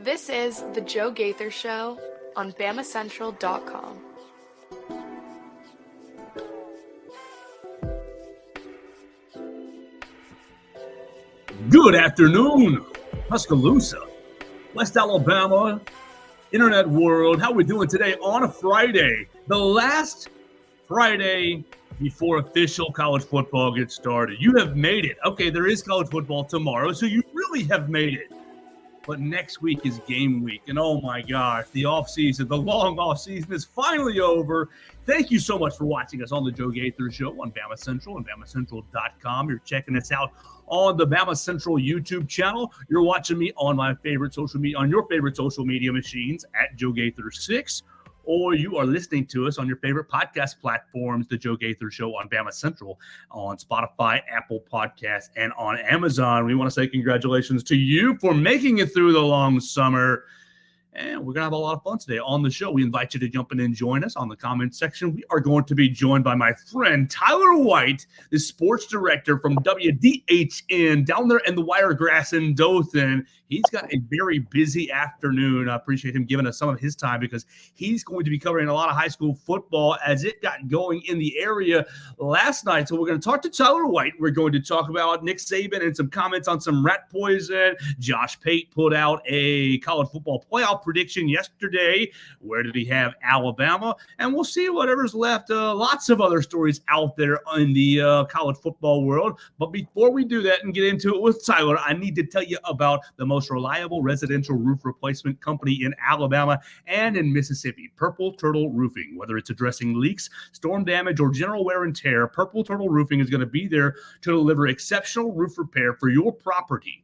This is The Joe Gaither Show on BamaCentral.com. Good afternoon, Tuscaloosa, West Alabama, Internet world. How are we doing today on a Friday? The last Friday before official college football gets started. You have made it. Okay, there is college football tomorrow, so you really have made it. But next week is game week, and oh my gosh, the offseason, the long offseason is finally over. Thank you so much for watching us on the Joe Gaither Show on BamaCentral and BamaCentral.com. You're checking us out on the BamaCentral YouTube channel. You're watching me on my favorite social media, on your favorite social media machines at Joe Gaither 6. Or you are listening to us on your favorite podcast platforms, The Joe Gaither Show on BamaCentral, on Spotify, Apple Podcasts, and on Amazon. We want to say congratulations to you for making it through the long summer. And we're going to have a lot of fun today on the show. We invite you to jump in and join us on the comment section. We are going to be joined by my friend Tyler White, the sports director from WDHN down there in the Wiregrass in Dothan. He's got a very busy afternoon. I appreciate him giving us some of his time because he's going to be covering a lot of high school football as it got going in the area last night. So we're going to talk to Tyler White. We're going to talk about Nick Saban and some comments on some rat poison. Josh Pate put out a college football playoff prediction yesterday. Where did he have Alabama? And we'll see whatever's left. Lots of other stories out there in the college football world. But before we do that and get into it with Tyler, I need to tell you about the most reliable residential roof replacement company in Alabama and in Mississippi, Purple Turtle Roofing. Whether it's addressing leaks, storm damage, or general wear and tear, Purple Turtle Roofing is going to be there to deliver exceptional roof repair for your property.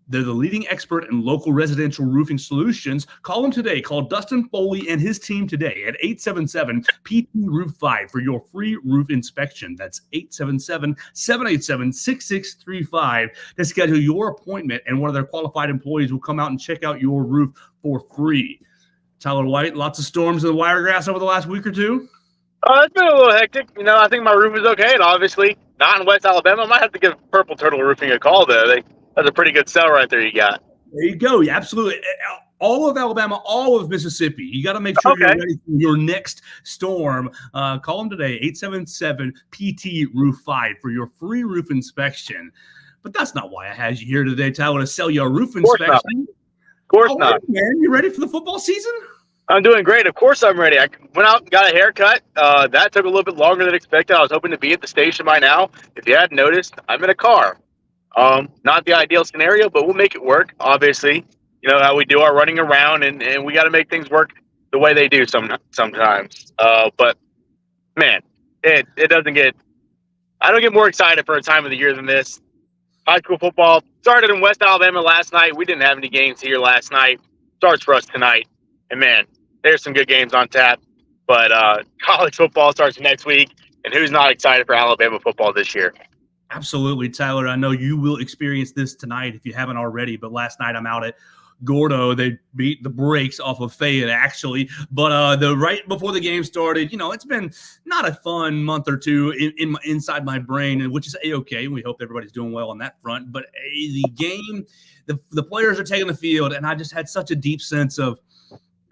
They're the leading expert in local residential roofing solutions. Call them today. Call Dustin Foley and his team today at 877-PT-ROOF-5 for your free roof inspection. That's 877-787-6635 to schedule your appointment, and one of their qualified employees will come out and check out your roof for free. Tyler White, lots of storms in the Wiregrass over the last week or two? It's been a little hectic. I think my roof is okay, and obviously not in West Alabama. I might have to give Purple Turtle Roofing a call, though. That's a pretty good sell right there you got. There you go. Yeah, absolutely. All of Alabama, all of Mississippi. You got to make sure you're ready for your next storm. Call them today, 877-PT-ROOF-5 for your free roof inspection. But that's not why I had you here today, Tyler, to sell you a roof inspection. Of course not. Man, you ready for the football season? I'm doing great. Of course I'm ready. I went out and got a haircut. That took a little bit longer than expected. I was hoping to be at the station by now. If you hadn't noticed, I'm in a car. Not the ideal scenario, but we'll make it work. Obviously, you know how we do our running around, and we got to make things work the way they do sometimes. But man, it doesn't get. I don't get more excited for a time of the year than this. High school football started in West Alabama last night. We didn't have any games here last night. Starts for us tonight, and man, there's some good games on tap. But college football starts next week, and who's not excited for Alabama football this year? Absolutely, Tyler. I know you will experience this tonight if you haven't already, but last night I'm out at Gordo. They beat the brakes off of Fayette, actually. But right before the game started, it's been not a fun month or two inside my brain, which is A-okay. We hope everybody's doing well on that front. But the game, the players are taking the field, and I just had such a deep sense of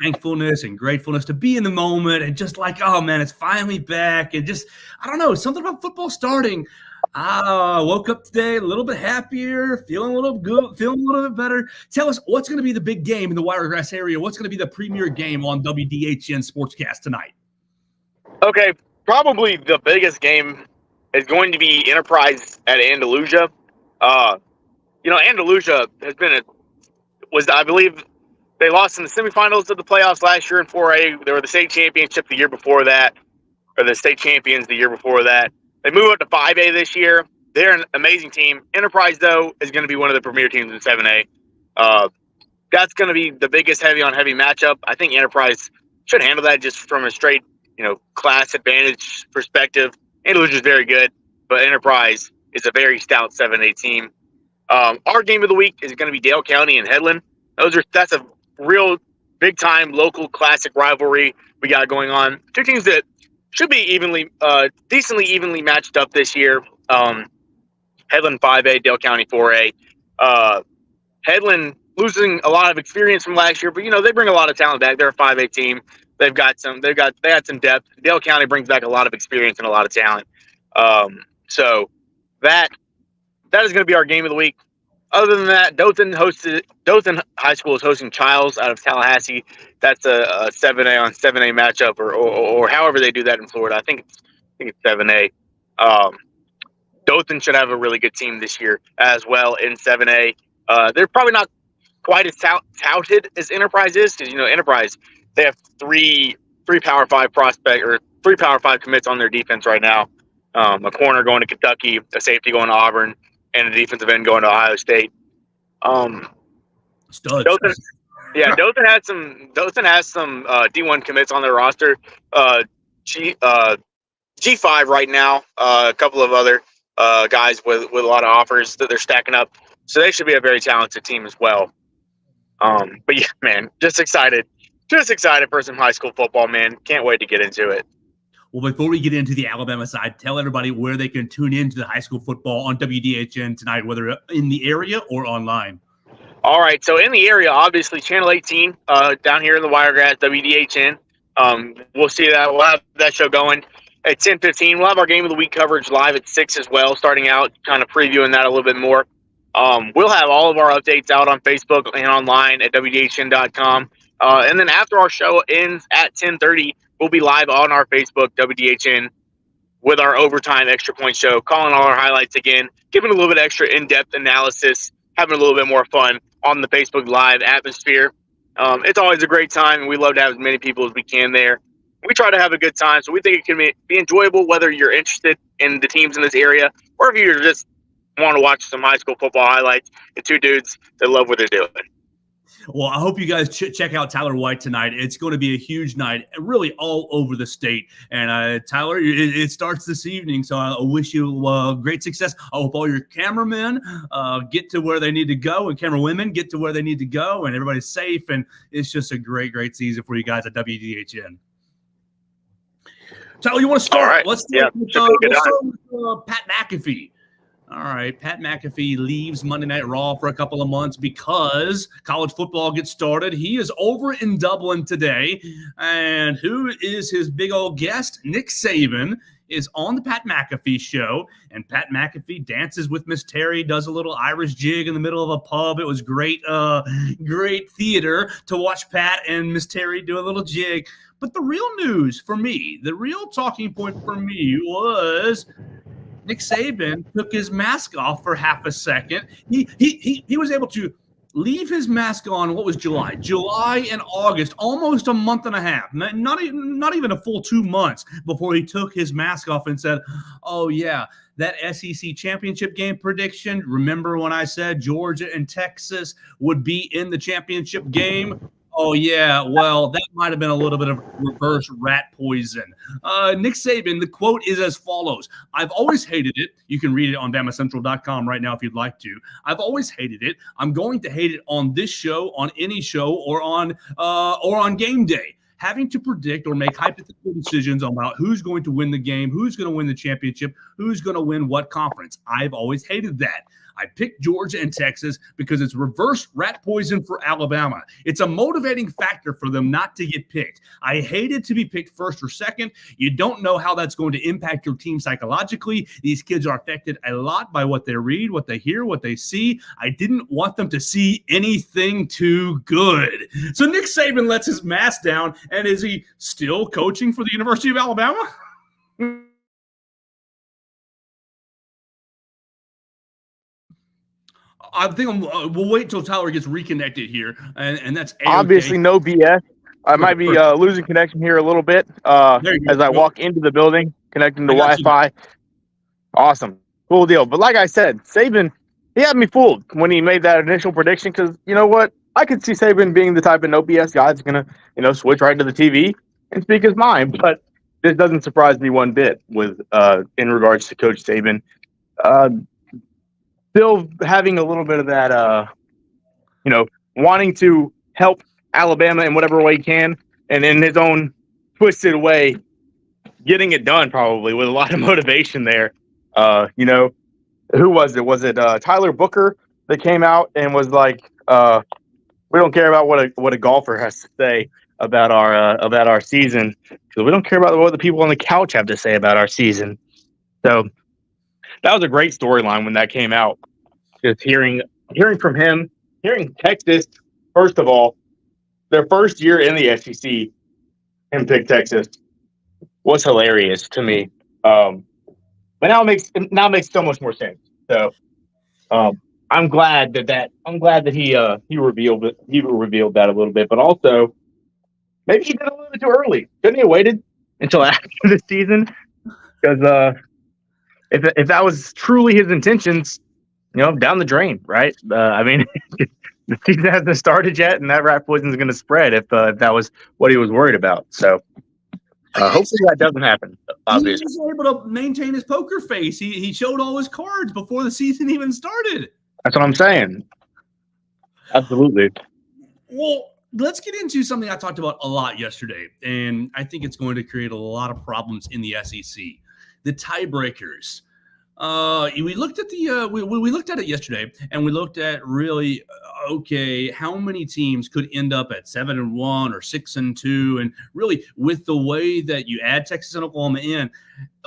thankfulness and gratefulness to be in the moment and just like, oh, man, it's finally back. And just, I don't know, something about football starting. I woke up today a little bit happier, feeling a little good, feeling a little bit better. Tell us what's going to be the big game in the Wiregrass area. What's going to be the premier game on WDHN Sportscast tonight? Okay, probably the biggest game is going to be Enterprise at Andalusia. Andalusia has been I believe they lost in the semifinals of the playoffs last year in 4A. They were the state championship the year before that, or the state champions the year before that. They move up to 5A this year. They're an amazing team. Enterprise, though, is going to be one of the premier teams in 7A. That's going to be the biggest heavy-on-heavy matchup. I think Enterprise should handle that just from a straight, class advantage perspective. Andalusia is very good, but Enterprise is a very stout 7A team. Our game of the week is going to be Dale County and Headland. That's a real big-time local classic rivalry we got going on. Two teams that should be decently evenly matched up this year. Headland 5A, Dale County 4A. Headland losing a lot of experience from last year, but they bring a lot of talent back. They're a 5A team. They had some depth. Dale County brings back a lot of experience and a lot of talent. So that is going to be our game of the week. Other than that, Dothan High School is hosting Childs out of Tallahassee. That's a 7A on 7A matchup, or however they do that in Florida. I think it's 7A. Dothan should have a really good team this year as well in 7A. They're probably not quite as touted as Enterprise is, because Enterprise, they have three Power 5 three Power 5 commits on their defense right now. A corner going to Kentucky, a safety going to Auburn, and a defensive end going to Ohio State. Studs. Dothan has some D1 commits on their roster. G5 right now. A couple of other guys with a lot of offers that they're stacking up. So they should be a very talented team as well. But yeah, man, just excited for some high school football, man. Can't wait to get into it. Well, before we get into the Alabama side, tell everybody where they can tune into the high school football on WDHN tonight, whether in the area or online. All right, so in the area, obviously, Channel 18 down here in the Wiregrass, WDHN. We'll see that. We'll have that show going at 10:15. We'll have our Game of the Week coverage live at 6 as well, starting out, kind of previewing that a little bit more. We'll have all of our updates out on Facebook and online at WDHN.com. And then after our show ends at 10:30, we'll be live on our Facebook, WDHN, with our overtime extra point show, calling all our highlights again, giving a little bit extra in-depth analysis, having a little bit more fun on the Facebook Live atmosphere. It's always a great time, and we love to have as many people as we can there. We try to have a good time, so we think it can be enjoyable, whether you're interested in the teams in this area or if you're just want to watch some high school football highlights and two dudes that love what they're doing. Well, I hope you guys check out Tyler White tonight. It's going to be a huge night, really all over the state. And Tyler, it starts this evening, so I wish you great success. I hope all your cameramen get to where they need to go, and camera women get to where they need to go, and everybody's safe. And it's just a great, great season for you guys at WDHN. Tyler, you want to start? All right. Let's start with Pat McAfee. All right, Pat McAfee leaves Monday Night Raw for a couple of months because college football gets started. He is over in Dublin today. And who is his big old guest? Nick Saban is on the Pat McAfee show. And Pat McAfee dances with Miss Terry, does a little Irish jig in the middle of a pub. It was great, great theater to watch Pat and Miss Terry do a little jig. But the real news for me, the real talking point for me was Nick Saban took his mask off for half a second. He was able to leave his mask on. What was July and August, almost a month and a half, not even a full 2 months before he took his mask off and said, oh yeah, that SEC championship game prediction. Remember when I said Georgia and Texas would be in the championship game? Oh, yeah. Well, that might have been a little bit of reverse rat poison. Nick Saban, the quote is as follows. I've always hated it. You can read it on BamaCentral.com right now if you'd like to. I've always hated it. I'm going to hate it on this show, on any show, or on game day. Having to predict or make hypothetical decisions about who's going to win the game, who's going to win the championship, who's going to win what conference. I've always hated that. I picked Georgia and Texas because it's reverse rat poison for Alabama. It's a motivating factor for them not to get picked. I hated to be picked first or second. You don't know how that's going to impact your team psychologically. These kids are affected a lot by what they read, what they hear, what they see. I didn't want them to see anything too good. So Nick Saban lets his mask down, and is he still coaching for the University of Alabama? I think we'll wait until Tyler gets reconnected here, and that's A-okay. Obviously no BS. I might be losing connection here a little bit as I walk into the building, connecting to Wi-Fi. Awesome. Cool deal. But like I said, Saban, he had me fooled when he made that initial prediction because, you know what? I could see Saban being the type of no BS guy that's going to, switch right to the TV and speak his mind. But this doesn't surprise me one bit with in regards to Coach Saban. Still having a little bit of that, wanting to help Alabama in whatever way he can, and in his own twisted way, getting it done probably with a lot of motivation there. Who was it? Was it Tyler Booker that came out and was like, we don't care about what a golfer has to say about our season, because we don't care about what the people on the couch have to say about our season. So that was a great storyline when that came out. Just hearing from him, hearing Texas, first of all, their first year in the SEC, him pick Texas was hilarious to me. But now it makes so much more sense. So I'm glad that he revealed that a little bit, but also maybe he did a little bit too early. Couldn't he have waited until after the season? Because if that was truly his intentions, down the drain, right? I mean, the season hasn't started yet, and that rat poison is going to spread if that was what he was worried about. So hopefully that doesn't happen. Obviously, he was able to maintain his poker face. He showed all his cards before the season even started. That's what I'm saying. Absolutely. Well, let's get into something I talked about a lot yesterday, and I think it's going to create a lot of problems in the SEC. The tiebreakers. We looked at we looked at it yesterday, and we looked at really how many teams could end up at 7-1 or 6-2, and really with the way that you add Texas and Oklahoma in,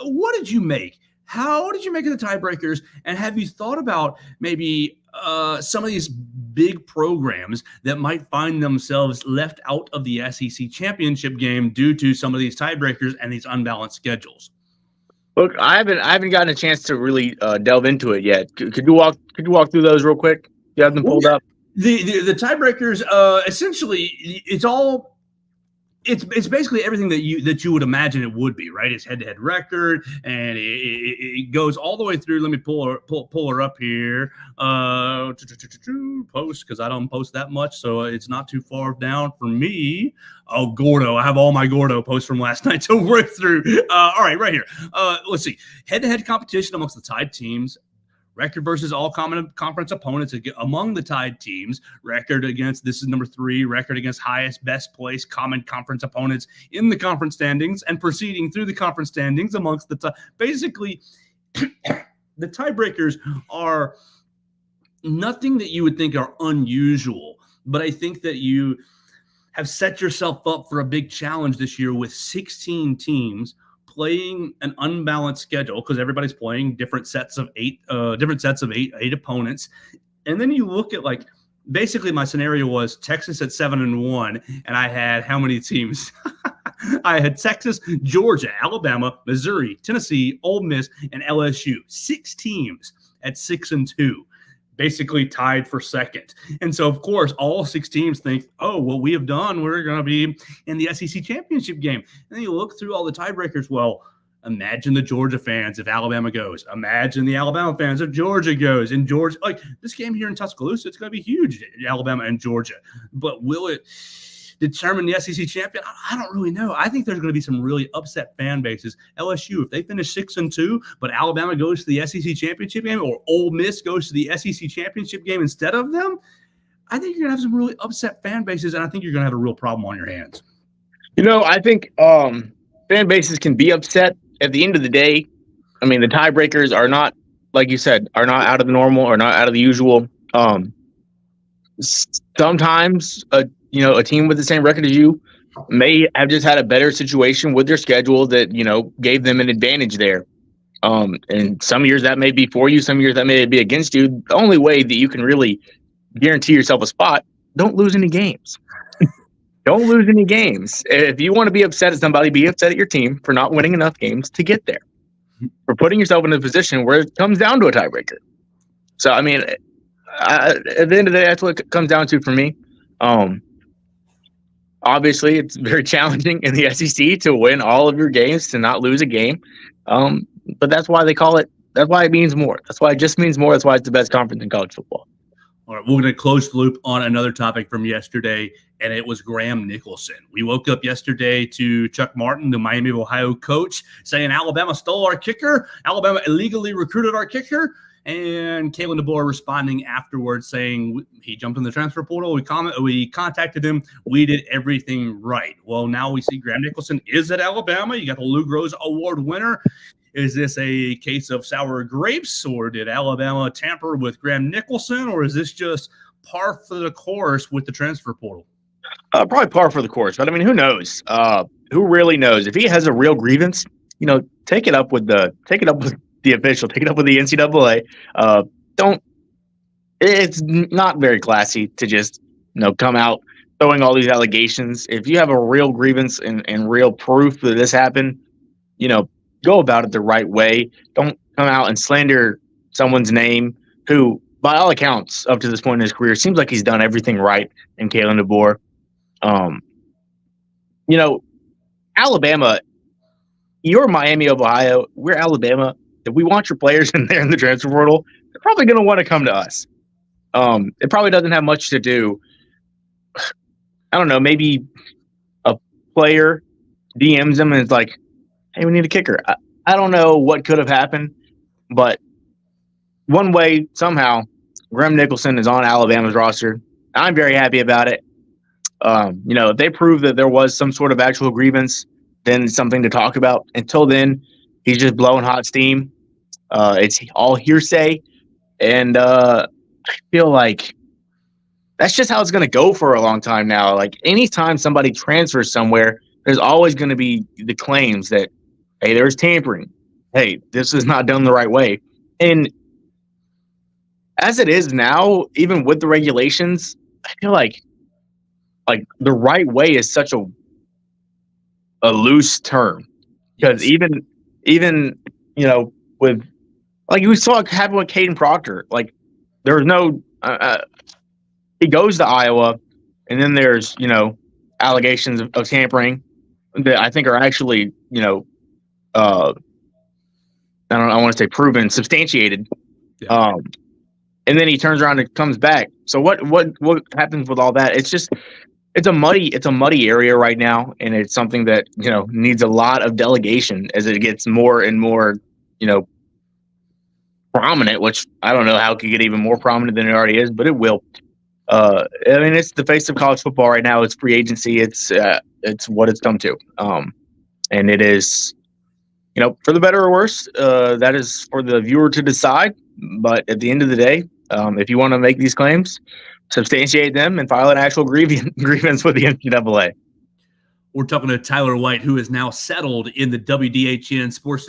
what did you make? How did you make of the tiebreakers? And have you thought about maybe some of these big programs that might find themselves left out of the SEC championship game due to some of these tiebreakers and these unbalanced schedules? Look, I haven't gotten a chance to really delve into it yet. Could you walk through those real quick? You have them pulled up. The tiebreakers, essentially, it's basically everything that you would imagine it would be, right? It's head-to-head record, and it goes all the way through. Let me pull her up here. Post, because I don't post that much, so it's not too far down for me. Oh, Gordo. I have all my Gordo posts from last night to work through. All right, right here. Let's see. Head-to-head competition amongst the tied teams. Record versus all common conference opponents among the tied teams. Record against, this is number 3, record against highest, best place, common conference opponents in the conference standings, and proceeding through the conference standings amongst the basically, the tiebreakers are nothing that you would think are unusual, but I think that you have set yourself up for a big challenge this year with 16 teams playing an unbalanced schedule, because everybody's playing different sets of eight opponents. And then you look at, like, basically my scenario was Texas at 7-1, and I had how many teams? I had Texas, Georgia, Alabama, Missouri, Tennessee, Ole Miss, and LSU. 6 teams at 6-2. Basically tied for second. And so, of course, all 6 teams think, oh, what we have done, we're going to be in the SEC championship game. And then you look through all the tiebreakers. Well, imagine the Georgia fans if Alabama goes. Imagine the Alabama fans if Georgia goes. And Georgia, like this game here in Tuscaloosa, it's going to be huge, Alabama and Georgia. But will it determine the SEC champion? I don't really know. I think there's going to be some really upset fan bases. LSU, if they finish 6-2, but Alabama goes to the SEC championship game, or Ole Miss goes to the SEC championship game instead of them, I think you're going to have some really upset fan bases, and I think you're going to have a real problem on your hands. I think fan bases can be upset. At the end of the day, I mean, the tiebreakers are not, like you said, are not out of the normal or not out of the usual. Sometimes a team with the same record as you may have just had a better situation with their schedule that, gave them an advantage there. And some years that may be for you, some years that may be against you. The only way that you can really guarantee yourself a spot, don't lose any games. Don't lose any games. If you want to be upset at somebody, be upset at your team for not winning enough games to get there, for putting yourself in a position where it comes down to a tiebreaker. So, I mean, at the end of the day, that's what it comes down to for me. Obviously, it's very challenging in the SEC to win all of your games, to not lose a game. But that's why they call it. That's why it means more. That's why it just means more. That's why it's the best conference in college football. All right, we're going to close the loop on another topic from yesterday, and it was Graham Nicholson. We woke up yesterday to Chuck Martin, the Miami of Ohio coach, saying Alabama stole our kicker. Alabama illegally recruited our kicker. And Kalen DeBoer responding afterwards saying he jumped in the transfer portal. We contacted him. We did everything right. Well, now we see Graham Nicholson is at Alabama. You got the Lou Groza Award winner. Is this a case of sour grapes, or did Alabama tamper with Graham Nicholson, or is this just par for the course with the transfer portal? Probably par for the course, but I mean, who knows? Who really knows? If he has a real grievance, take it up with the official, take it up with the NCAA. Don't. It's not very classy to just come out throwing all these allegations. If you have a real grievance and real proof that this happened, go about it the right way. Don't come out and slander someone's name who, by all accounts, up to this point in his career, seems like he's done everything right in Kalen DeBoer. Alabama, you're Miami of Ohio. We're Alabama. If we want your players in there in the transfer portal, they're probably going to want to come to us. It probably doesn't have much to do. I don't know. Maybe a player DMs them and it's like, hey, we need a kicker. I don't know what could have happened, but one way, somehow, Graham Nicholson is on Alabama's roster. I'm very happy about it. If they prove that there was some sort of actual grievance, then it's something to talk about. Until then, he's just blowing hot steam. It's all hearsay. And I feel like that's just how it's going to go for a long time now. Like, anytime somebody transfers somewhere, there's always going to be the claims that, hey, there's tampering. Hey, this is not done the right way. And as it is now, even with the regulations, I feel like the right way is such a loose term. Because even with, like, we saw it happen with Caden Proctor. Like, there was no he goes to Iowa, and then there's allegations of tampering that I think are actually I want to say proven, substantiated. Yeah. And then he turns around and comes back. So what happens with all that? It's a muddy area right now, and it's something that needs a lot of delegation as it gets more and more prominent. Which I don't know how it could get even more prominent than it already is, but it will. I mean, it's the face of college football right now. It's free agency. It's what it's come to, and it is. For the better or worse, that is for the viewer to decide. But at the end of the day, if you want to make these claims, substantiate them and file an actual grievance with the NCAA. We're talking to Tyler White, who is now settled in the WDHN sports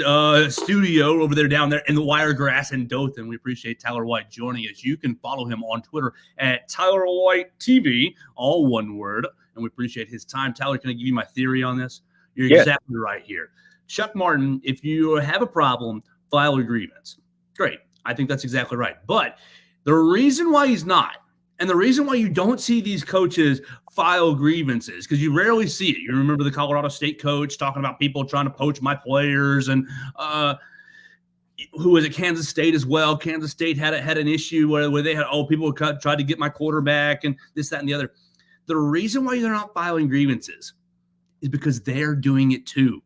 studio over there down there in the Wiregrass in Dothan. We appreciate Tyler White joining us. You can follow him on Twitter at Tyler White TV, all one word. And we appreciate his time. Tyler, can I give you my theory on this? You're exactly right here. Chuck Martin, if you have a problem, file a grievance. Great. I think that's exactly right. But the reason why he's not, and the reason why you don't see these coaches file grievances, because you rarely see it. You remember the Colorado State coach talking about people trying to poach my players, and who was at Kansas State as well. Kansas State had an issue where they had, people tried to get my quarterback and this, that, and the other. The reason why they're not filing grievances is because they're doing it too.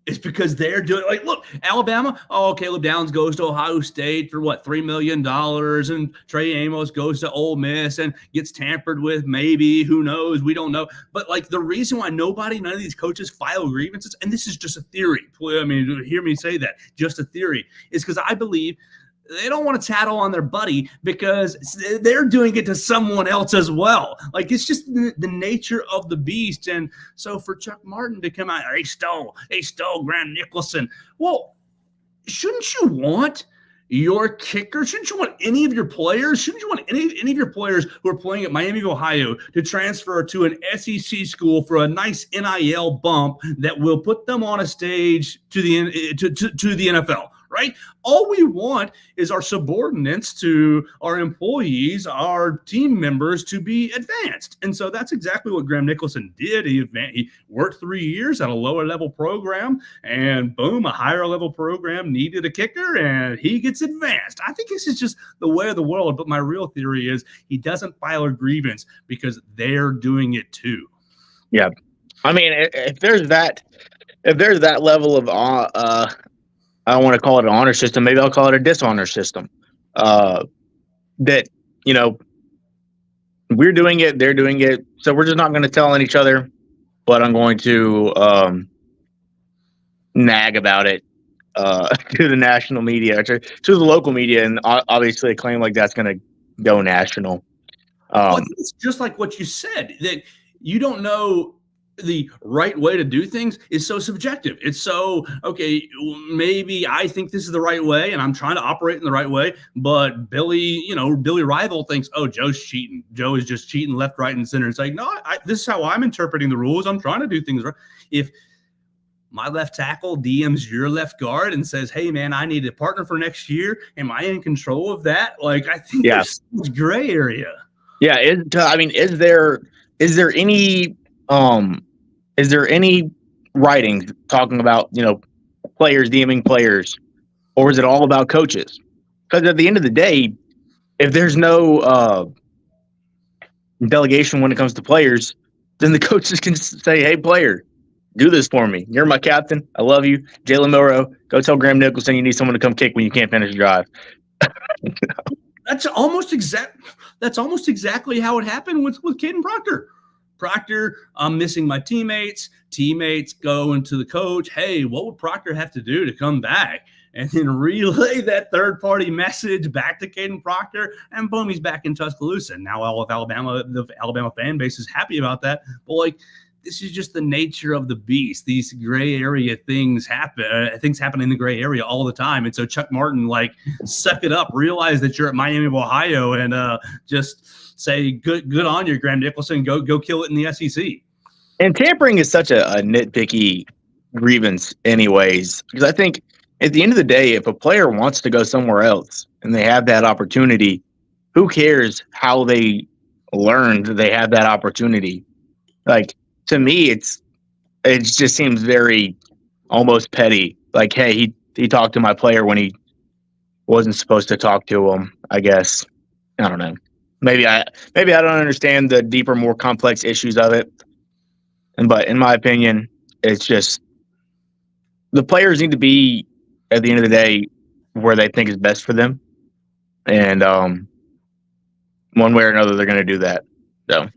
It's because they're doing, like, look, Alabama, Caleb Downs goes to Ohio State for $3 million, and Trey Amos goes to Ole Miss and gets tampered with, maybe, who knows, we don't know. But, like, the reason why none of these coaches file grievances, and this is just a theory, I mean, hear me say that, just a theory, is because I believe they don't want to tattle on their buddy because they're doing it to someone else as well. Like, it's just the nature of the beast. And so for Chuck Martin to come out, they stole Graham Nicholson. Well, shouldn't you want your kicker? Shouldn't you want any of your players? Shouldn't you want any of your players who are playing at Miami of Ohio to transfer to an SEC school for a nice NIL bump that will put them on a stage to the NFL? Right? All we want is our subordinates to our employees, our team members, to be advanced. And so that's exactly what Graham Nicholson did. He worked 3 years at a lower level program, and boom, a higher level program needed a kicker, and he gets advanced. I think this is just the way of the world. But my real theory is he doesn't file a grievance because they're doing it too. Yeah. I mean, if there's that level of I don't want to call it an honor system. Maybe I'll call it a dishonor system. That, we're doing it, they're doing it. So we're just not going to tell on each other, but I'm going to nag about it to the national media, to the local media. And obviously a claim like that's going to go national. I think it's just like what you said, that you don't know the right way to do things is so subjective. It's so, okay, maybe I think this is the right way and I'm trying to operate in the right way, but Billy Rival thinks, oh, Joe's cheating. Joe is just cheating left, right, and center. It's like, no, this is how I'm interpreting the rules. I'm trying to do things right. If my left tackle DMs your left guard and says, hey, man, I need a partner for next year, am I in control of that? Like, I think there's so much gray area. Yeah. Is there any writings talking about, players DMing players, or is it all about coaches? Because at the end of the day, if there's no delegation when it comes to players, then the coaches can say, hey, player, do this for me. You're my captain. I love you. Jalen Milroe, go tell Graham Nicholson you need someone to come kick when you can't finish a drive. That's almost exactly how it happened with Caden Proctor. Proctor, I'm missing my teammates. Teammates go into the coach. Hey, what would Proctor have to do to come back? And then relay that third-party message back to Caden Proctor, and boom, he's back in Tuscaloosa. Now all of the Alabama fan base is happy about that. But this is just the nature of the beast. These gray area things happen. Things happen in the gray area all the time. And so Chuck Martin, suck it up, realize that you're at Miami of Ohio, and just say, good on you, Graham Nicholson. Go kill it in the SEC. And tampering is such a nitpicky grievance anyways, because I think at the end of the day, if a player wants to go somewhere else and they have that opportunity, who cares how they learned they have that opportunity? To me, it just seems very almost petty. Like, hey, he talked to my player when he wasn't supposed to talk to him, I guess. I don't know. Maybe I don't understand the deeper, more complex issues of it. But in my opinion, it's just the players need to be, at the end of the day, where they think is best for them. And one way or another, they're going to do that. So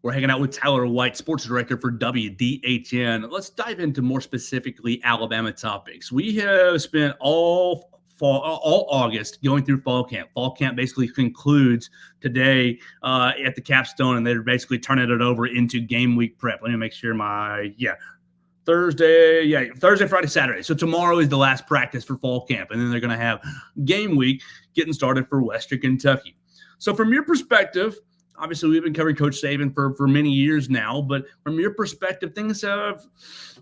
we're hanging out with Tyler White, sports director for WDHN. Let's dive into more specifically Alabama topics. We have spent all August going through fall camp. Fall camp basically concludes today at the capstone, and they're basically turning it over into game week prep. Let me make sure Thursday, Friday, Saturday. So tomorrow is the last practice for fall camp, and then they're going to have game week getting started for Western Kentucky. So from your perspective, obviously we've been covering Coach Saban for many years now, but from your perspective, things have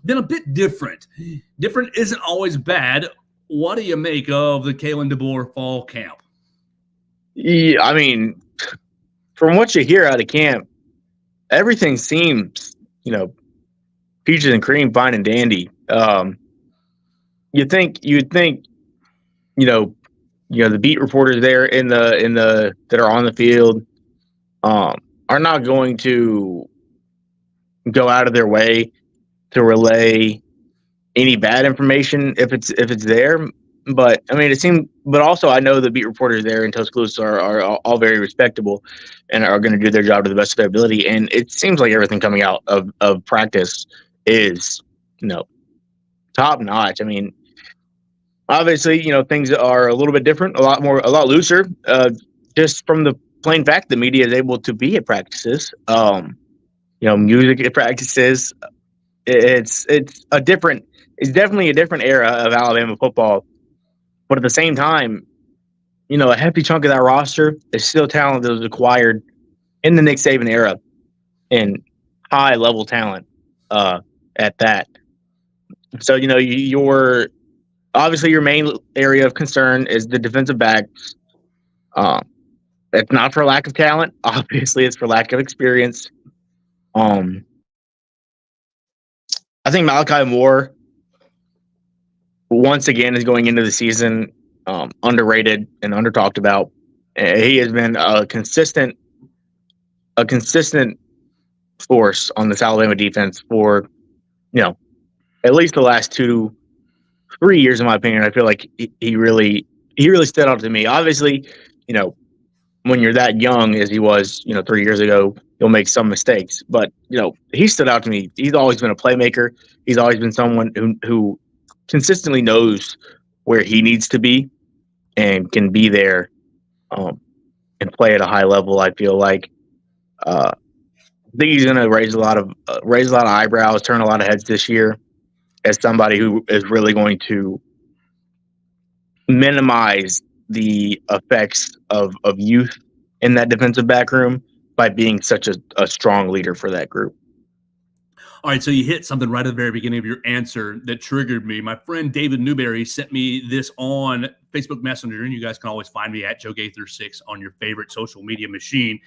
been a bit different. Different isn't always bad. What do you make of the Kalen DeBoer fall camp? Yeah, from what you hear out of camp, everything seems, peaches and cream, fine and dandy. You'd think, the beat reporters there that are on the field, are not going to go out of their way to relay any bad information if it's there. But it seemed. But also, I know the beat reporters there in Tuscaloosa are all very respectable and are going to do their job to the best of their ability. And it seems like everything coming out of practice is, top notch. Obviously, things are a little bit different, a lot looser. Just from the plain fact the media is able to be at practices. Music at practices. It's definitely a different era of Alabama football. But at the same time, a hefty chunk of that roster is still talent that was acquired in the Nick Saban era, and high level talent at that. So, your main area of concern is the defensive backs. It's not for lack of talent. Obviously, it's for lack of experience. I think Malachi Moore, once again, is going into the season underrated and under talked about. He has been a consistent force on this Alabama defense for, at least the last 2-3 years, in my opinion. I feel like he really stood out to me. Obviously, when you're that young as he was, 3 years ago, you'll make some mistakes. But, he stood out to me. He's always been a playmaker. He's always been someone who consistently knows where he needs to be and can be there and play at a high level. I feel like I think he's going to raise a lot of eyebrows, turn a lot of heads this year as somebody who is really going to minimize the effects of youth in that defensive back room by being such a strong leader for that group. All right, so you hit something right at the very beginning of your answer that triggered me. My friend David Newberry sent me this on Facebook Messenger, and you guys can always find me at Joe Gaither 6 on your favorite social media machine.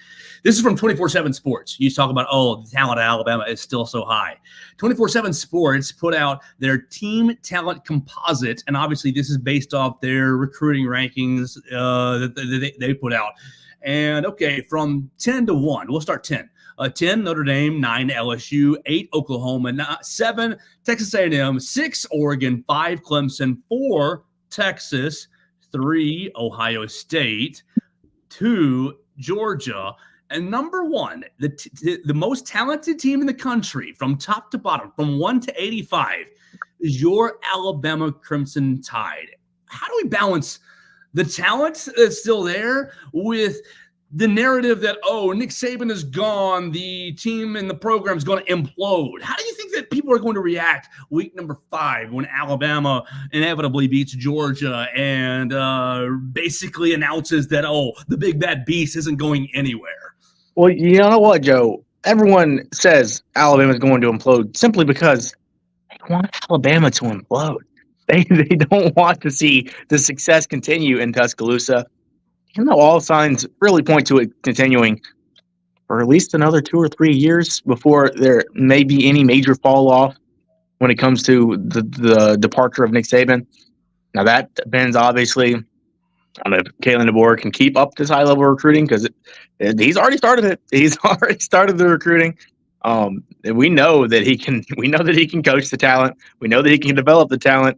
This is from 24/7 Sports. You talk about, the talent at Alabama is still so high. 24/7 Sports put out their team talent composite, and obviously this is based off their recruiting rankings that they put out. And, okay, from 10 to 1, we'll start 10. 10 Notre Dame, 9 LSU, 8 Oklahoma, 7 Texas A&M, 6 Oregon, 5 Clemson, 4 Texas, 3 Ohio State, 2 Georgia, and number 1, the most talented team in the country from top to bottom, from 1 to 85, is your Alabama Crimson Tide. How do we balance the talent that's still there with the narrative that, Nick Saban is gone, the team and the program is going to implode? How do you think that people are going to react week number 5 when Alabama inevitably beats Georgia and basically announces that, the big bad beast isn't going anywhere? Well, you know what, Joe? Everyone says Alabama is going to implode simply because they want Alabama to implode. They don't want to see the success continue in Tuscaloosa. Even though all signs really point to it continuing for at least another 2 or 3 years before there may be any major fall off when it comes to the departure of Nick Saban. Now that depends obviously on if Kalen DeBoer can keep up this high level recruiting, because he's already started it. He's already started the recruiting. We know that he can. We know that he can coach the talent. We know that he can develop the talent.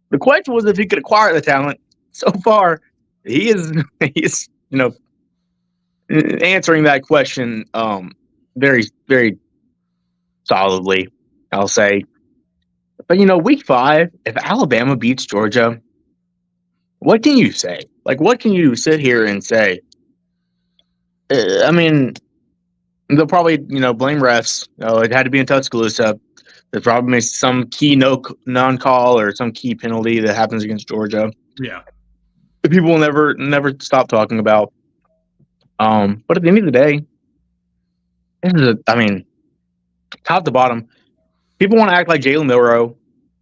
The question was if he could acquire the talent. So far, he is answering that question very, very solidly, I'll say. But week 5, if Alabama beats Georgia, what can you say? Like, what can you sit here and say? I mean, they'll probably blame refs. It had to be in Tuscaloosa. There's probably some key non-call or some key penalty that happens against Georgia. Yeah. People will never stop talking about. But at the end of the day, top to bottom, people want to act like Jalen Milroe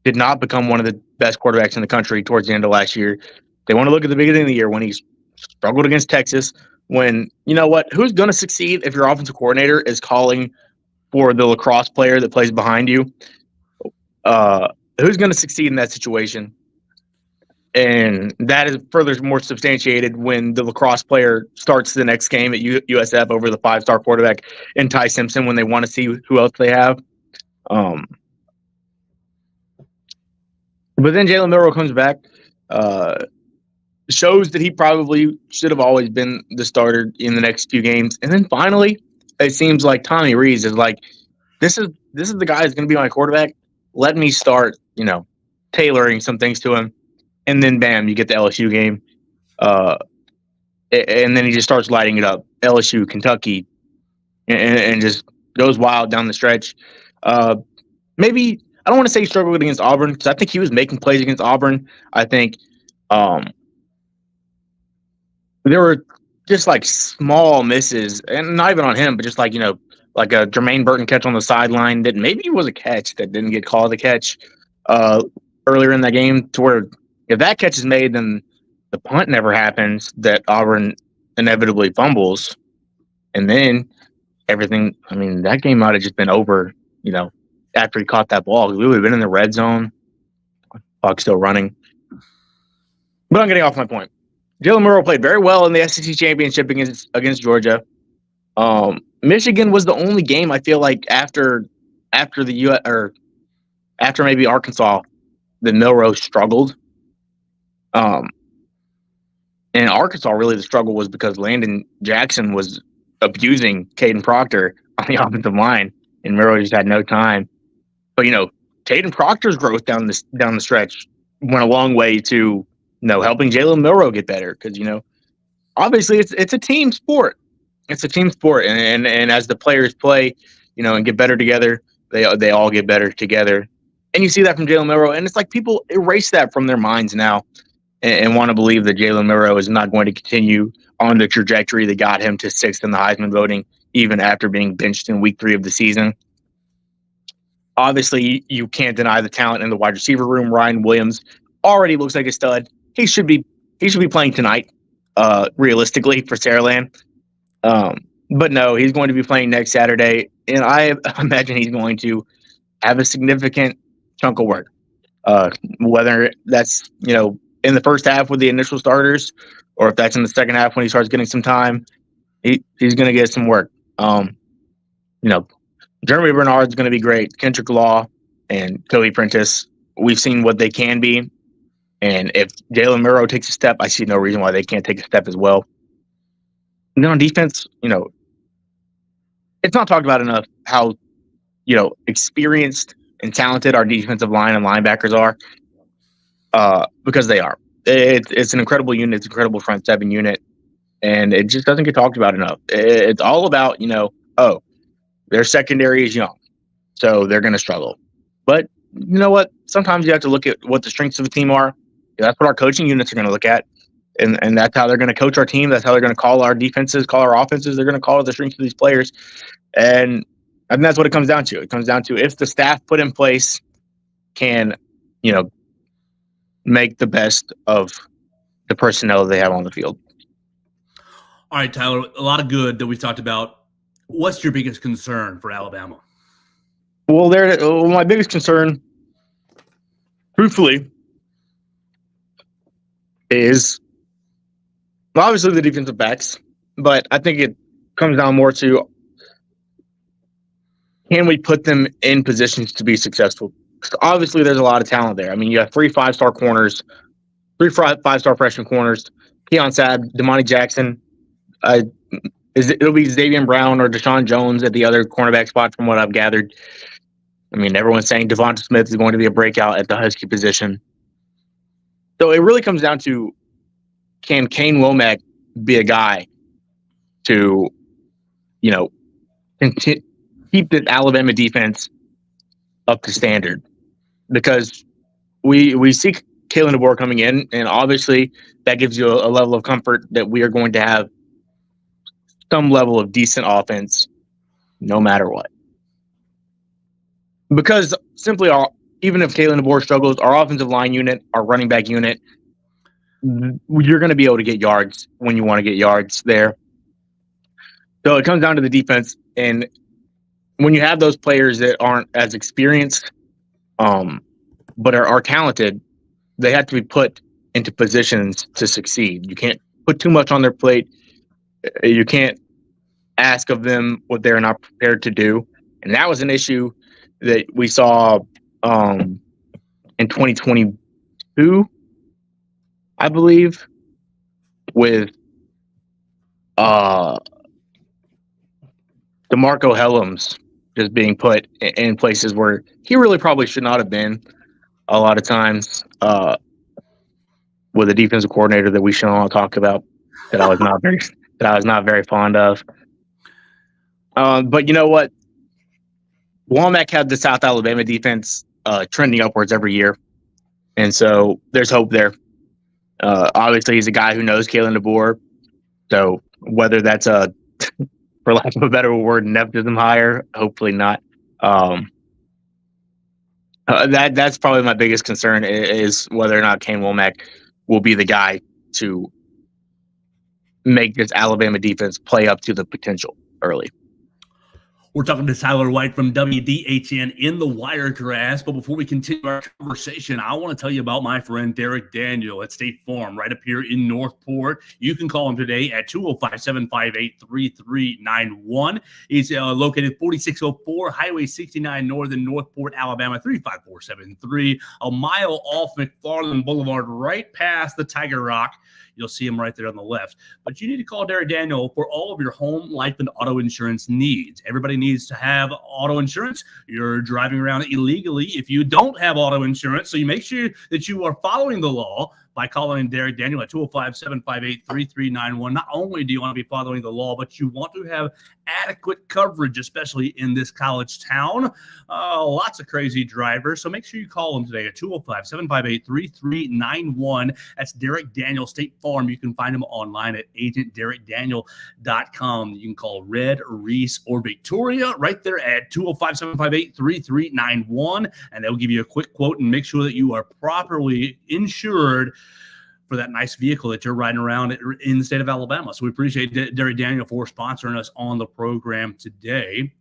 did not become one of the best quarterbacks in the country towards the end of last year. They want to look at the beginning of the year when he struggled against Texas. When, who's going to succeed if your offensive coordinator is calling for the lacrosse player that plays behind you? Who's going to succeed in that situation? And that is further more substantiated when the lacrosse player starts the next game at USF over the 5-star quarterback and Ty Simpson when they want to see who else they have. But then Jalen Milroe comes back, shows that he probably should have always been the starter in the next few games. And then finally, it seems like Tommy Rees is like, this is the guy who's going to be my quarterback. Let me start, tailoring some things to him. And then, bam, you get the LSU game. And then he just starts lighting it up. LSU, Kentucky, and just goes wild down the stretch. Maybe, I don't want to say he struggled against Auburn, because I think he was making plays against Auburn. I think there were just like small misses, and not even on him, but just like, like a Jermaine Burton catch on the sideline that maybe was a catch that didn't get called a catch earlier in that game, to where if that catch is made, then the punt never happens, that Auburn inevitably fumbles. And then everything, that game might have just been over, after he caught that ball. We would have been in the red zone. Clock still running. But I'm getting off my point. Jalen Milroe played very well in the SEC championship against Georgia. Michigan was the only game I feel like after the after maybe Arkansas that Milroe struggled. And Arkansas, really the struggle was because Landon Jackson was abusing Caden Proctor on the offensive line, and Milroe just had no time. But Caden Proctor's growth down the stretch went a long way to helping Jalen Milroe get better, because obviously it's a team sport. It's a team sport, and as the players play, and get better together, they all get better together. And you see that from Jalen Milroe, and it's like people erase that from their minds now and want to believe that Jalen Milroe is not going to continue on the trajectory that got him to 6th in the Heisman voting, even after being benched in week 3 of the season. Obviously, you can't deny the talent in the wide receiver room. Ryan Williams already looks like a stud. He should be playing tonight, realistically, for Saraland. But no, he's going to be playing next Saturday, and I imagine he's going to have a significant chunk of work. Whether that's in the first half with the initial starters, or if that's in the second half when he starts getting some time, he's going to get some work. Jeremy Bernard's going to be great. Kendrick Law and Cody Prentice, we've seen what they can be. And if Jalen Milroe takes a step, I see no reason why they can't take a step as well. And then on defense, it's not talked about enough how, experienced and talented our defensive line and linebackers are, because they are. It's an incredible unit. It's an incredible front seven unit, and it just doesn't get talked about enough. It's all about, their secondary is young, so they're going to struggle. But you know what? Sometimes you have to look at what the strengths of a team are. That's what our coaching units are going to look at, and that's how they're going to coach our team. That's how they're going to call our defenses, call our offenses. They're going to call the strengths of these players, and that's what it comes down to. It comes down to if the staff put in place can, make the best of the personnel they have on the field. All right, Tyler, a lot of good that we've talked about. What's your biggest concern for Alabama? Well, my biggest concern, truthfully, is obviously the defensive backs, but I think it comes down more to, can we put them in positions to be successful? Obviously, there's a lot of talent there. I mean, you have 3 5-star corners, 3 5-star freshman corners, Keon Sabb, Damani Jackson. It'll be Xavier Brown or Deshaun Jones at the other cornerback spot, from what I've gathered. I mean, everyone's saying Devonta Smith is going to be a breakout at the Husky position. So it really comes down to, can Kane Womack be a guy to, keep the Alabama defense up to standard? Because we see Kalen DeBoer coming in, and obviously that gives you a level of comfort that we are going to have some level of decent offense no matter what. Because simply, even if Kalen DeBoer struggles, our offensive line unit, our running back unit, you're going to be able to get yards when you want to get yards there. So it comes down to the defense, and when you have those players that aren't as experienced, but are talented, they have to be put into positions to succeed. You can't put too much on their plate. You can't ask of them what they're not prepared to do. And that was an issue that we saw in 2022, I believe, with DeMarco Helms just being put in places where he really probably should not have been a lot of times, with a defensive coordinator that we should all talk about that I was not very fond of. But you know what? Womack had the South Alabama defense trending upwards every year, and so there's hope there. Obviously, he's a guy who knows Kalen DeBoer, so whether that's a, for lack of a better word, nepotism hire, hopefully not. That's probably my biggest concern, is whether or not Kane Womack will be the guy to make this Alabama defense play up to the potential early. We're talking to Tyler White from WDHN in the Wiregrass. But before we continue our conversation, I want to tell you about my friend Derek Daniel at State Farm right up here in Northport. You can call him today at 205-758-3391. He's located 4604 Highway 69 North in Northport, Alabama, 35473, a mile off McFarland Boulevard, right past the Tiger Rock. you'll see him right there on the left. But you need to call Derek Daniel for all of your home, life, and auto insurance needs. Everybody needs to have auto insurance. You're driving around illegally if you don't have auto insurance, so you make sure that you are following the law by calling Derek Daniel at 205-758-3391. Not only do you want to be following the law, but you want to have adequate coverage, especially in this college town. Lots of crazy drivers, so make sure you call him today at 205-758-3391. That's Derek Daniel State Farm. You can find him online at agentderekdaniel.com. You can call Red, Reese, or Victoria right there at 205-758-3391, and they'll give you a quick quote and make sure that you are properly insured for that nice vehicle that you're riding around in the state of Alabama. So we appreciate Derek Daniel for sponsoring us on the program today.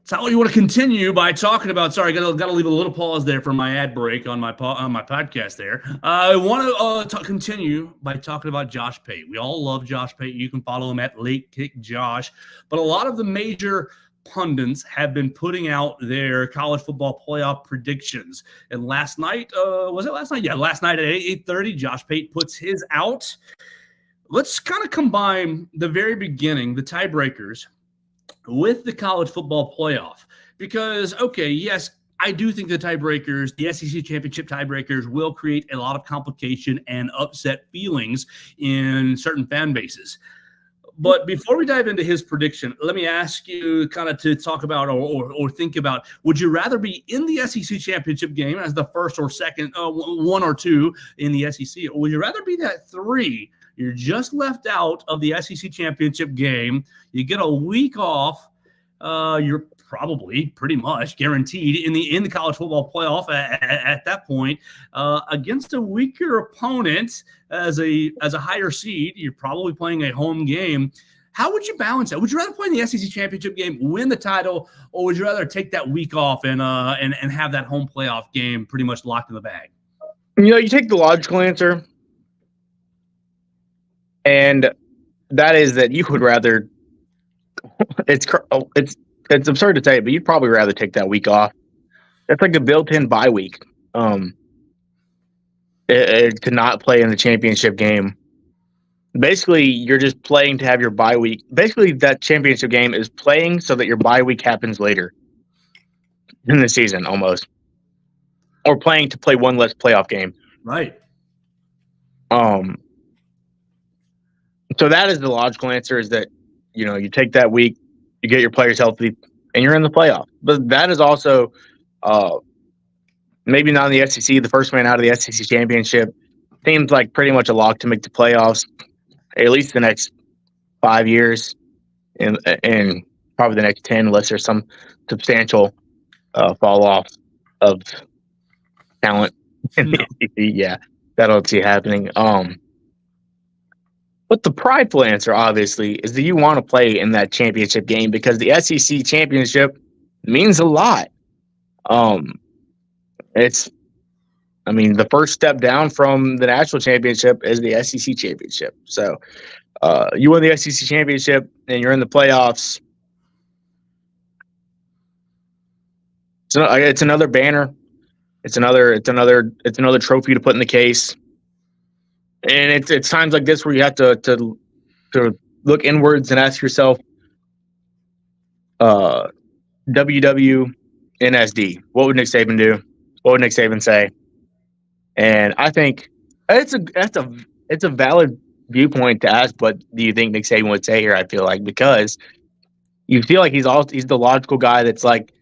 Sal, you want to continue by talking about? Sorry, got to leave a little pause there for my ad break on my podcast. There, I want to continue by talking about Josh Pate. We all love Josh Pate. You can follow him at Late Kick Josh. But a lot of the major pundits have been putting out their college football playoff predictions. And last night, was it last night? Yeah, last night at 8:30, Josh Pate puts his out. Let's kind of combine the very beginning, the tiebreakers, with the college football playoff. Because, okay, yes, I do think the tiebreakers, the SEC championship tiebreakers, will create a lot of complication and upset feelings in certain fan bases. But before we dive into his prediction, let me ask you kind of to talk about or think about, would you rather be in the SEC championship game as the first or second, one or two in the SEC, or would you rather be that three? You're just left out of the SEC championship game. You get a week off. You're probably pretty much guaranteed in the college football playoff at that point against a weaker opponent as a higher seed. You're probably playing a home game. How would you balance that? Would you rather play in the SEC championship game, win the title, or would you rather take that week off and have that home playoff game pretty much locked in the bag? You take the logical answer, and that is that you would rather. It's absurd to say, but you'd probably rather take that week off. That's like a built-in bye week. To not play in the championship game. Basically, you're just playing to have your bye week. Basically, that championship game is playing so that your bye week happens later in the season, almost, or playing to play one less playoff game. Right. So that is the logical answer: is that you take that week. You get your players healthy, and you're in the playoff. But that is also maybe not in the SEC. The first man out of the SEC championship seems like pretty much a lock to make the playoffs, at least the next 5 years, and probably the next 10, unless there's some substantial fall off of talent in the SEC. Yeah, that'll see happening. But the prideful answer, obviously, is that you want to play in that championship game because the SEC championship means a lot. The first step down from the national championship is the SEC championship. So you win the SEC championship and you're in the playoffs. So it's another banner. It's another trophy to put in the case. And it's times like this where you have to look inwards and ask yourself, WWNSD, what would Nick Saban do? What would Nick Saban say? And I think it's a valid viewpoint to ask, what do you think Nick Saban would say here? I feel like, because you feel like he's the logical guy that's like,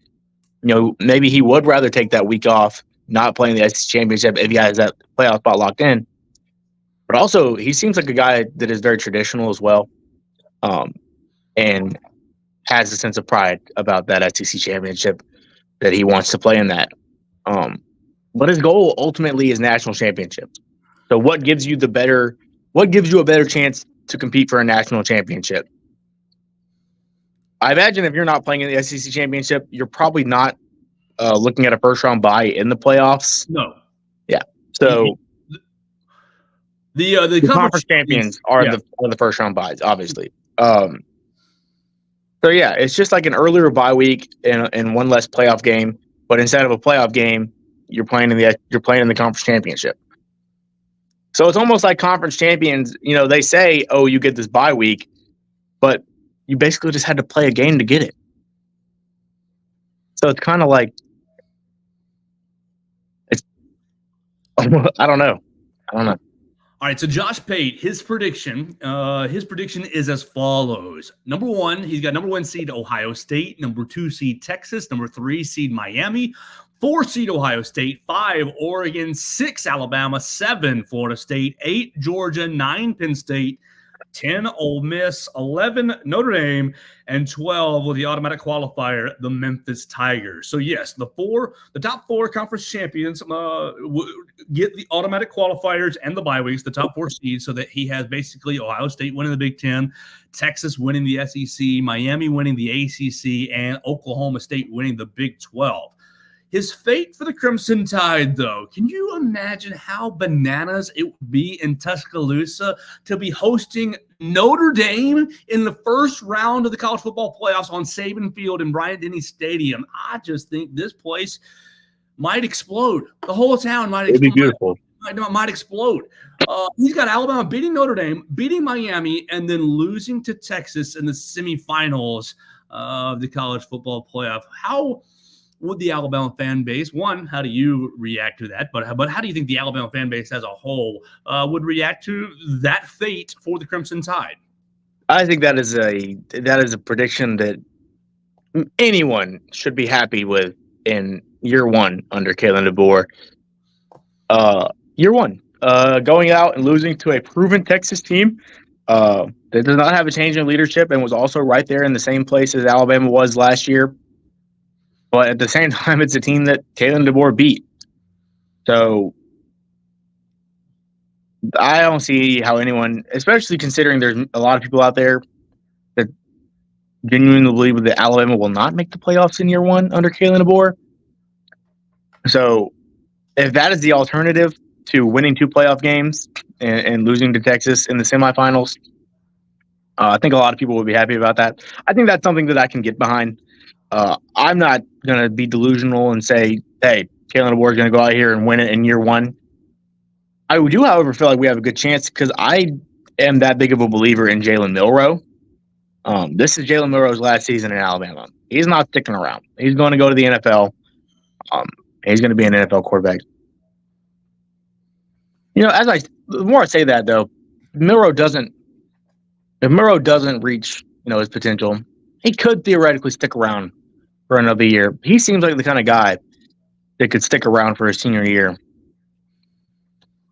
maybe he would rather take that week off, not playing the SEC championship if he has that playoff spot locked in. But also, he seems like a guy that is very traditional as well, and has a sense of pride about that SEC championship, that he wants to play in that. But his goal ultimately is national championships. So what gives you a better chance to compete for a national championship? I imagine if you're not playing in the SEC championship, you're probably not looking at a first round bye in the playoffs. No. Yeah. So the conference champions are the first round byes, obviously. So yeah, it's just like an earlier bye week and one less playoff game, but instead of a playoff game, you're playing in the conference championship. So it's almost like conference champions, they say, oh, you get this bye week, but you basically just had to play a game to get it. So it's kind of like, I don't know. All right, so Josh Pate, his prediction is as follows. Number 1, he's got number 1 seed Ohio State, number 2 seed Texas, number 3 seed Miami, 4 seed Ohio State, 5 Oregon, 6 Alabama, 7 Florida State, 8 Georgia, 9 Penn State, 10 Ole Miss, 11 Notre Dame, and 12 with the automatic qualifier, the Memphis Tigers. So yes, the top 4 conference champions get the automatic qualifiers and the bye weeks, the top 4 seeds, so that he has basically Ohio State winning the Big Ten, Texas winning the SEC, Miami winning the ACC, and Oklahoma State winning the Big 12. His fate for the Crimson Tide, though, can you imagine how bananas it would be in Tuscaloosa to be hosting Notre Dame in the first round of the college football playoffs on Saban Field in Bryant-Denny Stadium? I just think this place might explode. The whole town might explode. It'd be beautiful. Might explode. He's got Alabama beating Notre Dame, beating Miami, and then losing to Texas in the semifinals of the college football playoff. How would the Alabama fan base, one, how do you react to that? But how do you think the Alabama fan base as a whole would react to that fate for the Crimson Tide? I think that is a prediction that anyone should be happy with in year 1 under Kalen DeBoer. Year 1, going out and losing to a proven Texas team that does not have a change in leadership and was also right there in the same place as Alabama was last year. But at the same time, it's a team that Kalen DeBoer beat. So I don't see how anyone, especially considering there's a lot of people out there that genuinely believe that Alabama will not make the playoffs in year 1 under Kalen DeBoer. So if that is the alternative to winning 2 playoff games and losing to Texas in the semifinals, I think a lot of people would be happy about that. I think that's something that I can get behind. I'm not going to be delusional and say, hey, Kalen DeBoer is going to go out here and win it in year 1. I do, however, feel like we have a good chance because I am that big of a believer in Jalen Milroe. This is Jalen Milroe's last season in Alabama. He's not sticking around. He's going to go to the NFL. He's going to be an NFL quarterback. The more I say that, though, if Milroe doesn't reach, his potential, he could theoretically stick around for another year. He seems like the kind of guy that could stick around for his senior year.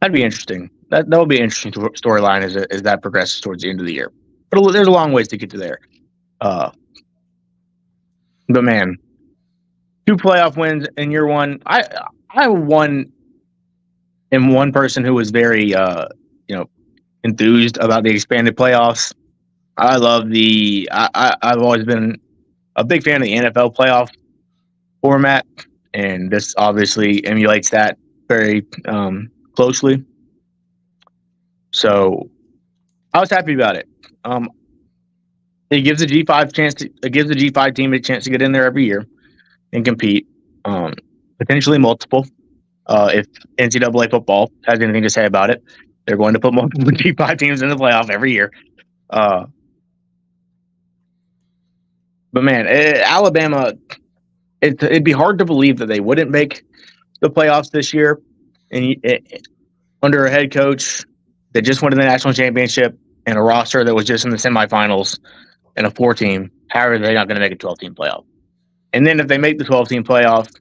That'd be interesting. That would be an interesting storyline as that progresses towards the end of the year. But there's a long ways to get to there. But man, 2 playoff wins in year 1. I am one person who was very enthused about the expanded playoffs. I've always been a big fan of the NFL playoff format, and this obviously emulates that very closely. So I was happy about it. It gives the G5 team a chance to get in there every year and compete, potentially multiple. If NCAA football has anything to say about it, they're going to put multiple G5 teams in the playoff every year. But man, Alabama, it'd be hard to believe that they wouldn't make the playoffs this year, and under a head coach that just won the national championship and a roster that was just in the semifinals and a 4-team. However, they're not going to make a 12-team playoff. And then if they make the 12-team playoff,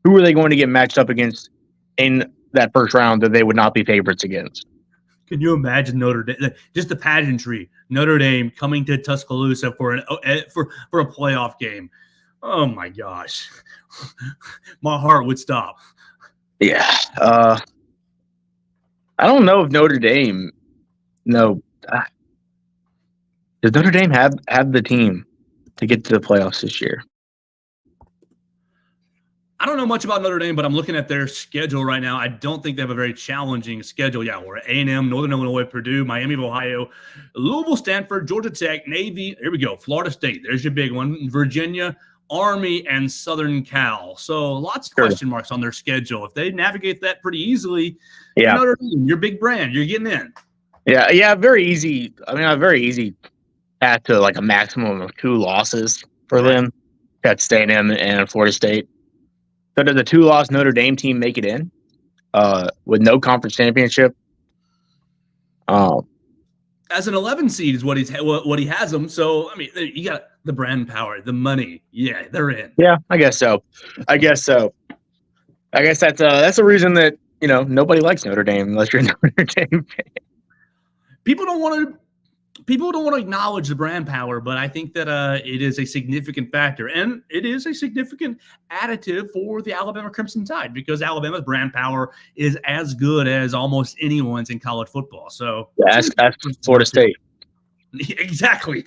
who are they going to get matched up against in that first round that they would not be favorites against? Can you imagine Notre Dame, just the pageantry, Notre Dame coming to Tuscaloosa for a playoff game? Oh my gosh, my heart would stop. Yeah, I don't know if Notre Dame. No, does Notre Dame have the team to get to the playoffs this year? I don't know much about Notre Dame, but I'm looking at their schedule right now. I don't think they have a very challenging schedule. Yeah, we're A&M, Northern Illinois, Purdue, Miami of Ohio, Louisville, Stanford, Georgia Tech, Navy. Here we go. Florida State. There's your big one. Virginia, Army, and Southern Cal. So lots of question marks on their schedule. If they navigate that pretty easily, Notre Dame, your big brand, you're getting in. Yeah, very easy. I mean, a very easy path to like a maximum of 2 losses for them. That's Texas A&M and Florida State. So does a 2-loss Notre Dame team make it in with no conference championship? As an 11 seed is what he has them. So I mean, you got the brand power, the money. Yeah, they're in. Yeah, I guess so. I guess that's a reason that nobody likes Notre Dame unless you're a Notre Dame fan. People don't want to acknowledge the brand power, but I think that it is a significant factor, and it is a significant additive for the Alabama Crimson Tide because Alabama's brand power is as good as almost anyone's in college football. So ask Florida State. Exactly.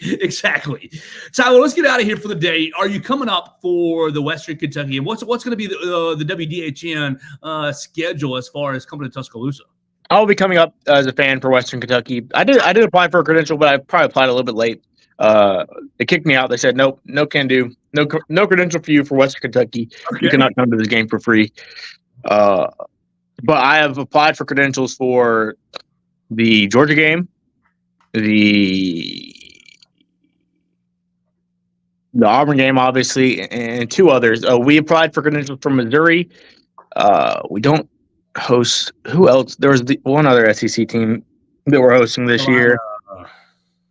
Tyler, let's get out of here for the day. Are you coming up for the Western Kentucky, and what's going to be the WDHN schedule as far as coming to Tuscaloosa? I'll be coming up as a fan for Western Kentucky. I did apply for a credential, but I probably applied a little bit late. They kicked me out. They said, nope, no can do. No credential for you for Western Kentucky. Okay. You cannot come to this game for free. But I have applied for credentials for the Georgia game, the Auburn game, obviously, and 2 others. We applied for credentials for Missouri. We don't host. Who else? There was one other SEC team that we're hosting this year.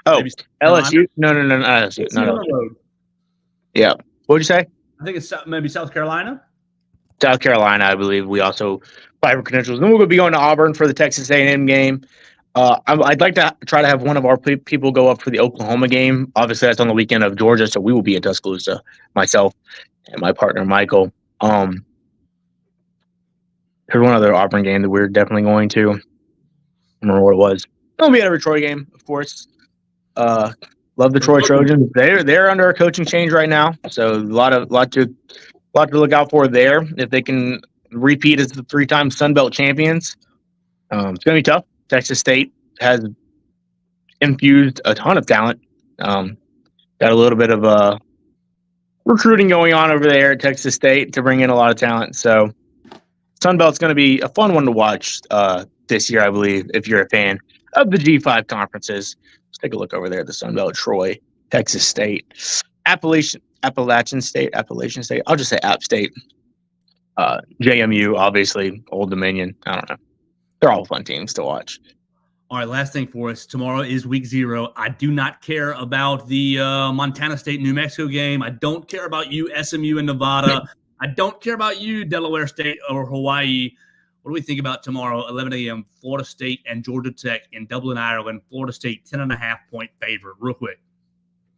LSU? No, not LSU. Not LSU. Yeah. What'd you say? I think it's maybe South Carolina. South Carolina, I believe. We also apply for credentials. Then we'll be going to Auburn for the Texas A&M game. I'd like to try to have one of our people go up for the Oklahoma game. Obviously, that's on the weekend of Georgia, so we will be in Tuscaloosa, myself and my partner, Michael. There's one other Auburn game that we're definitely going to. I don't remember what it was. We'll be at a Troy game, of course. Love the Troy Trojans. They're under a coaching change right now, so a lot to look out for there. If they can repeat as the 3-time Sun Belt champions, it's going to be tough. Texas State has infused a ton of talent. Got a little bit of recruiting going on over there at Texas State to bring in a lot of talent. So Sun Belt's going to be a fun one to watch this year, I believe, if you're a fan of the G5 conferences. Let's take a look over there at the Sun Belt, Troy, Texas State, Appalachian State. I'll just say App State. JMU, obviously, Old Dominion. I don't know. They're all fun teams to watch. All right, last thing for us. Tomorrow is week 0. I do not care about the Montana State, New Mexico game. I don't care about you, SMU and Nevada. I don't care about you, Delaware State or Hawaii. What do we think about tomorrow, 11 a.m., Florida State and Georgia Tech in Dublin, Ireland? Florida State, 10.5-point favorite. Real quick.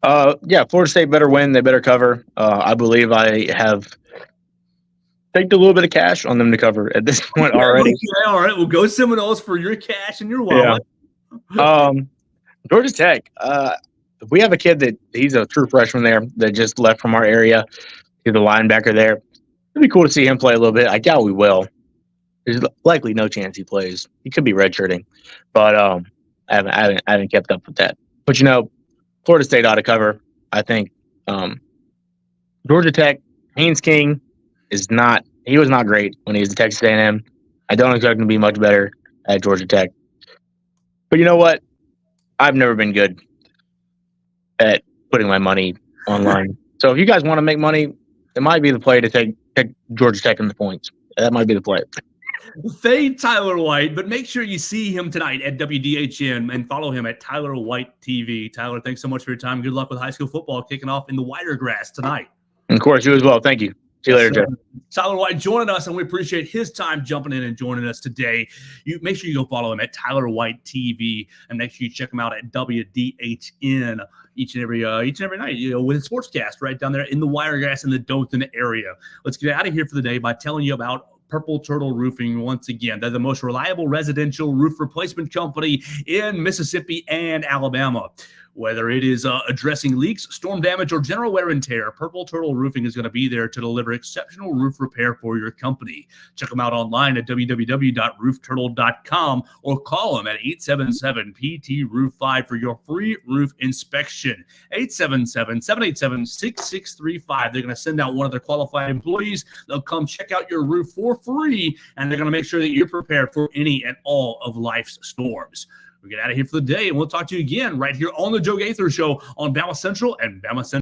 Yeah, Florida State better win. They better cover. I believe I have taken a little bit of cash on them to cover at this point already. Okay, all right, we'll go Seminoles for your cash and your wallet. Yeah. Georgia Tech. We have a kid that he's a true freshman there that just left from our area. He's a linebacker there. It'd be cool to see him play a little bit. I doubt we will. There's likely no chance he plays. He could be redshirting, but I haven't kept up with that. But Florida State ought to cover. I think Georgia Tech. Haynes King was not great when he was at Texas A&M. I don't expect him to be much better at Georgia Tech. But you know what? I've never been good at putting my money online. So if you guys want to make money, it might be the play to take Georgia Tech in the points. That might be the play. Fade Tyler White, but make sure you see him tonight at WDHN and follow him at Tyler White TV. Tyler, thanks so much for your time. Good luck with high school football kicking off in the Wiregrass tonight. And of course, you as well. Thank you. See you later, Jeff. Tyler White joining us, and we appreciate his time jumping in and joining us today. You make sure you go follow him at Tyler White TV, and make sure you check him out at WDHN each and every night. With a sportscast right down there in the Wiregrass in the Dothan area. Let's get out of here for the day by telling you about Purple Turtle Roofing once again. They're the most reliable residential roof replacement company in Mississippi and Alabama. Whether it is addressing leaks, storm damage, or general wear and tear, Purple Turtle Roofing is going to be there to deliver exceptional roof repair for your company. Check them out online at www.roofturtle.com or call them at 877-PT-ROOF-5 for your free roof inspection. 877-787-6635. They're going to send out one of their qualified employees. They'll come check out your roof for free, and they're going to make sure that you're prepared for any and all of life's storms. We get out of here for the day, and we'll talk to you again right here on the Joe Gaither Show on BamaCentral and BamaCentral.